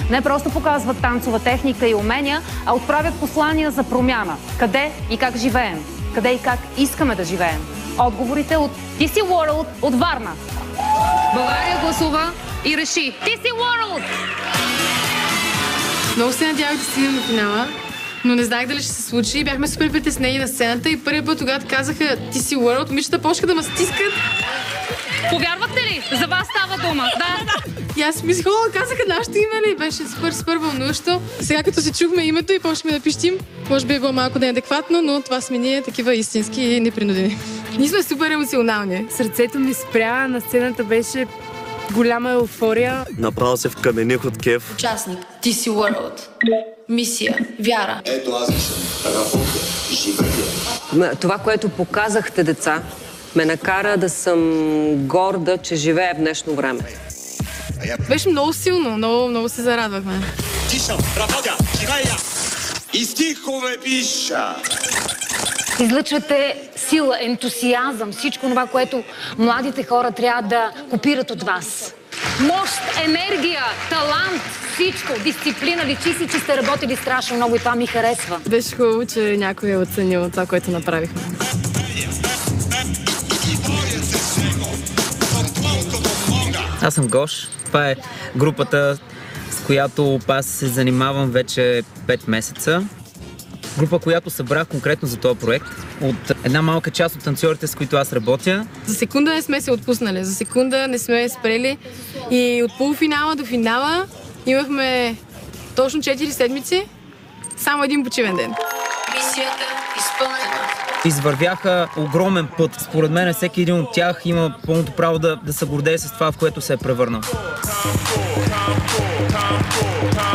не просто показват танцова техника и умения, а отправят послания за промяна. Къде и как живеем? Къде и как искаме да живеем? Отговорите от TC World от Варна. България гласува и реши. TC World! Много се надявах да стигнем до финала, но не знаех дали ще се случи. Бяхме супер притеснени на сцената и първият път, когато казаха TC World, момичета почнаха да ме стискат. Повярвахте ли? За вас става дума. Да. И аз мислих, казаха нашето име ли? Беше супер вълнуващо. Сега като си чухме името и почнахме да пищим, може би е било малко неадекватно, но това сме ние такива истински и непринудени. Ние сме супер емоционални. Сърцето ми спря, на сцената беше голяма еуфория. Направо се вкамених от кеф. Участник TC World. Мисия, вяра. Ето аз съм. Работя, живея. Това, което показахте, деца, ме накара да съм горда, че живея в днешно време. Беше много силно, много се зарадвахме. Тиша, работя, живея. И стихове пиша. Излъчвате сила, ентусиазъм, всичко това, което младите хора трябва да копират от вас. Мощ, енергия, талант, всичко, дисциплина. Личи си, че сте работили страшно много и това ми харесва. Беше хубаво, че някой е оценил това, което направихме. Аз съм Гош. Това е групата, с която аз се занимавам вече 5 месеца. Група, която събрах конкретно за този проект. От една малка част от танцорите, с които аз работя. За секунда не сме се отпуснали, за секунда не сме спрели. И от полуфинала до финала имахме точно 4 седмици, само един почивен ден. Мисията изпълнена. Извървяха огромен път. Според мен всеки един от тях има пълното право да се гордее с това, в което се е превърнал.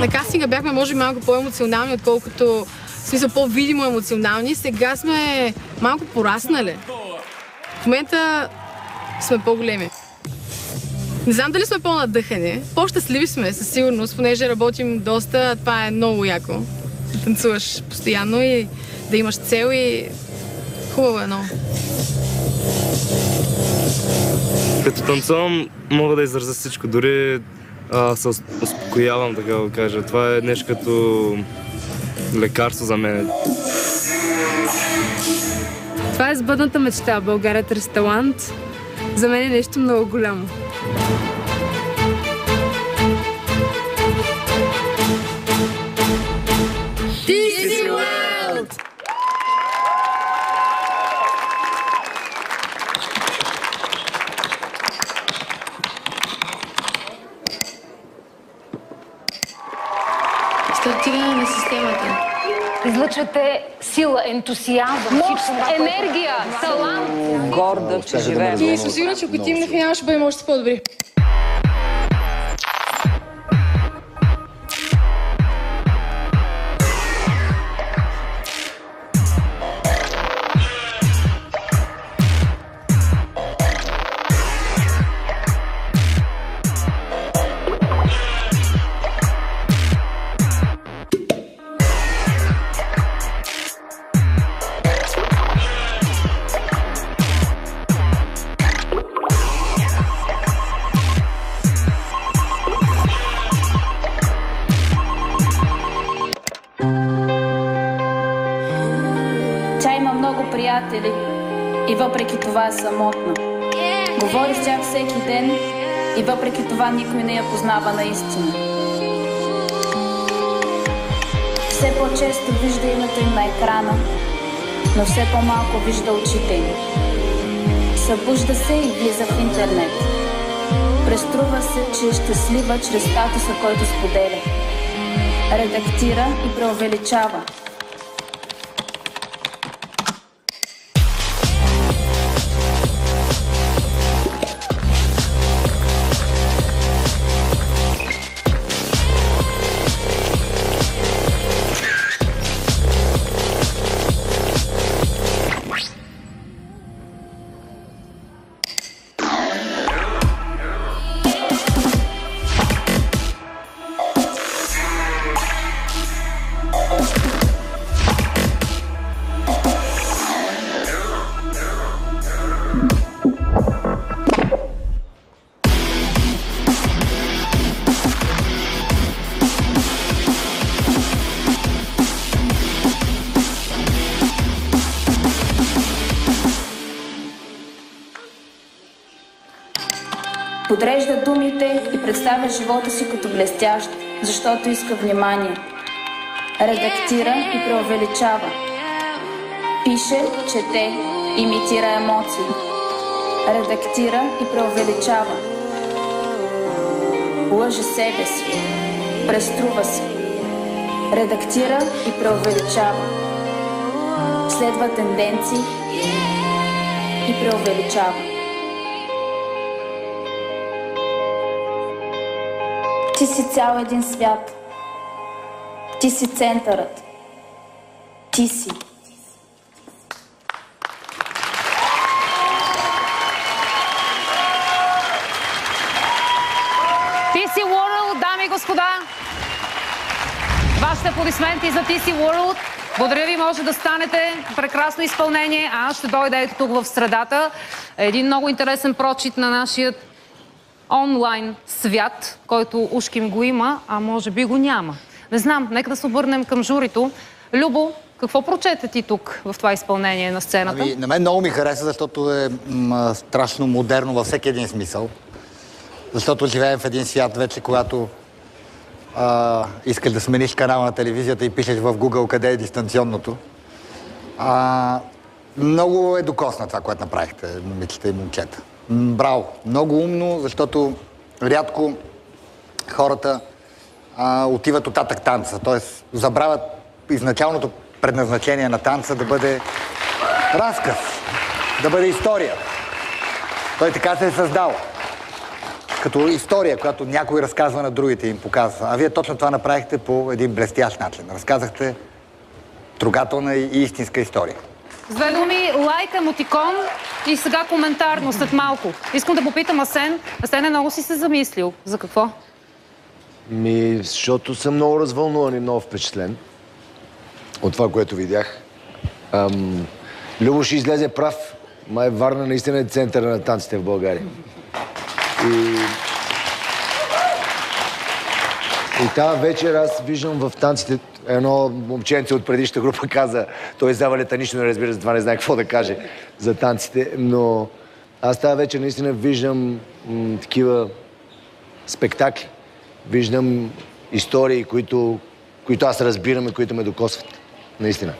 На кастинга бяхме може би малко по-емоционални, отколкото в смисъл по-видимо емоционални. Сега сме малко пораснали. В момента сме по-големи. Не знам дали сме по-надъхани. По-щастливи сме със сигурност, понеже работим доста. Това е много яко. Да танцуваш постоянно и да имаш цел и хубаво е много. Като танцувам, мога да изразя всичко. Дори се успокоявам, така да кажа. Това е нещо като лекарство за мен. Това е сбъдната мечта. България търси талант. За мен е нещо много голямо. TC World! Стартиране на системата. Излъчвате сила, ентусиазъм, мощ, енергия, талант. Горда, че живея. И съм сигурна, че ако отидем на финал, ще бъдем още по-добри. Тя има много приятели и въпреки това е самотна. Говори с тях всеки ден и въпреки това никой не я познава наистина. Все по-често вижда името им на екрана, но все по-малко вижда очите им. Събужда се и влиза в интернет. Преструва се, че е щастлива чрез статуса, който споделя. Редактира и преувеличава. Подрежда думите и представя живота си като блестящ, защото иска внимание. Редактира и преувеличава. Пише, чете, имитира емоции. Редактира и преувеличава. Лъже себе си. Преструва се. Редактира и преувеличава. Следва тенденции и преувеличава. Ти си цял един свят. Ти си центърът. Ти си. TC World, дами и господа! Вашите аплодисменти за TC World. Благодаря ви, може да станете. Прекрасно изпълнение. Аз ще дойда ето тук в средата. Един много интересен прочит на нашия онлайн свят, който ушким го има, а може би го няма. Не знам, нека да се обърнем към журито. Любо, какво прочете ти тук в това изпълнение на сцената? На мен много ми хареса, защото е страшно модерно във всеки един смисъл. Защото живеем в един свят вече, когато искаш да смениш канала на телевизията и пишеш в Google къде е дистанционното. Много е докосна това, което направихте, момичета и момчета. Браво! Много умно, защото рядко хората отиват оттатък танца. Т.е. забравят изначалното предназначение на танца да бъде разказ, да бъде история. Той така се е създал. Като история, която някой разказва на другите и им показва. А вие точно това направихте по един блестящ начин. Разказахте трогателна и истинска история. С две думи, лайк, емотикон и сега коментарно след малко. Искам да попитам Асен. Асен, много си се замислил. За какво? Защото съм много развълнуван и много впечатлен от това, което видях. Любо ще излезе прав. Май Варна наистина е центъра на танците в България. И тази вечер аз виждам в танците едно момченце от предишната група каза, той за валета нищо не разбира, затова не знае какво да каже за танците, но аз тази вечер наистина виждам такива спектакли. Виждам истории, които аз разбирам и които ме докосват. Наистина.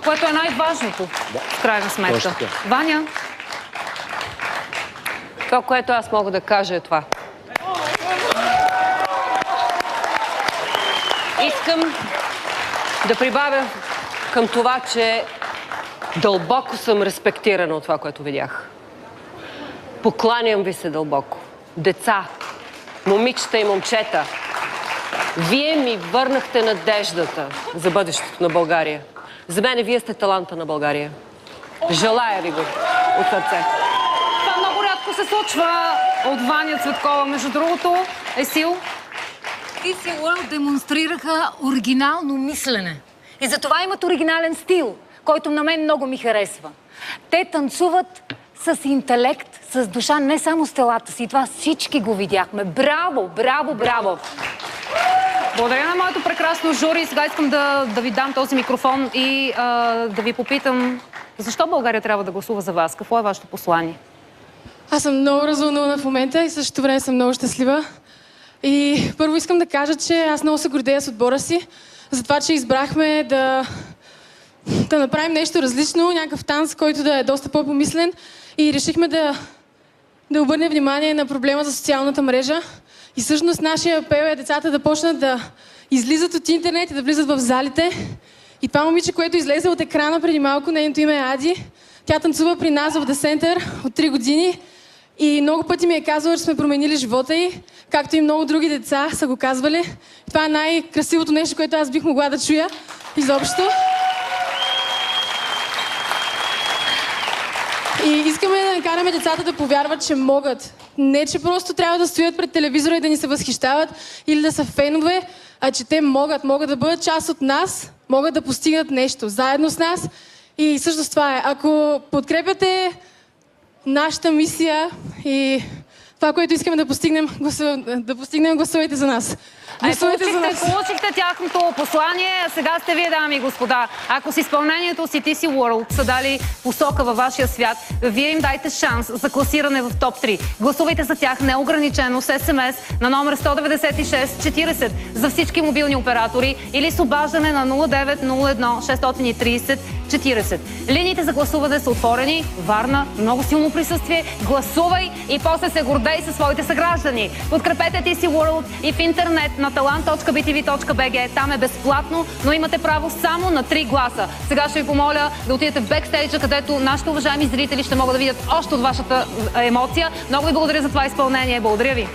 Което е най-важното, в крайна сметка. Ваня? Това, което аз мога да кажа е това. Искам да прибавя към това, че дълбоко съм респектирана от това, което видях. Покланям ви се дълбоко. Деца, момичета и момчета, вие ми върнахте надеждата за бъдещето на България. За мен вие сте таланта на България. Желая ви го от сърце. Това много рядко се случва от Ваня Цветкова. Между другото, Есил? TC World демонстрираха оригинално мислене. И затова имат оригинален стил, който на мен много ми харесва. Те танцуват с интелект, с душа, не само с телата си. Това всички го видяхме. Браво, браво, браво! Благодаря на моето прекрасно жури. Сега искам да ви дам този микрофон и да ви попитам защо България трябва да гласува за вас? Какво е вашето послание? Аз съм много развълнувана в момента и същото време съм много щастлива. И първо искам да кажа, че аз много се гордея с отбора си, за това, че избрахме да направим нещо различно, някакъв танц, който да е доста по-помислен и решихме да обърнем внимание на проблема за социалната мрежа. И всъщност нашия апел е децата да почнат да излизат от интернет и да влизат в залите. И това момиче, което излезе от екрана преди малко, нейното име е Ади. Тя танцува при нас в The Center от 3 години. И много пъти ми е казвала, че сме променили живота й, както и много други деца са го казвали. И това е най-красивото нещо, което аз бих могла да чуя изобщо. И искаме да накараме децата да повярват, че могат. Не, че просто трябва да стоят пред телевизора и да ни се възхищават или да са фенове, а че те могат да бъдат част от нас, могат да постигнат нещо заедно с нас. И също това е. Ако подкрепяте нашата мисия и това, което искаме да постигнем, гласувайте за нас. Получихте тяхното послание, а сега сте вие, дами и господа. Ако с изпълнението си TC World са дали посока във вашия свят, вие им дайте шанс за класиране в топ 3. Гласувайте за тях неограничено с СМС на номер 196 40 за всички мобилни оператори или с обаждане на 0901 630 40. Линиите за гласуване са отворени. Варна, много силно присъствие. Гласувай и после се гордей със своите съграждани. Подкрепете TC World и в интернет на talent.btv.bg. Там е безплатно, но имате право само на 3 гласа. Сега ще ви помоля да отидете в бекстейджа, където нашите уважаеми зрители ще могат да видят още от вашата емоция. Много ви благодаря за това изпълнение. Благодаря ви.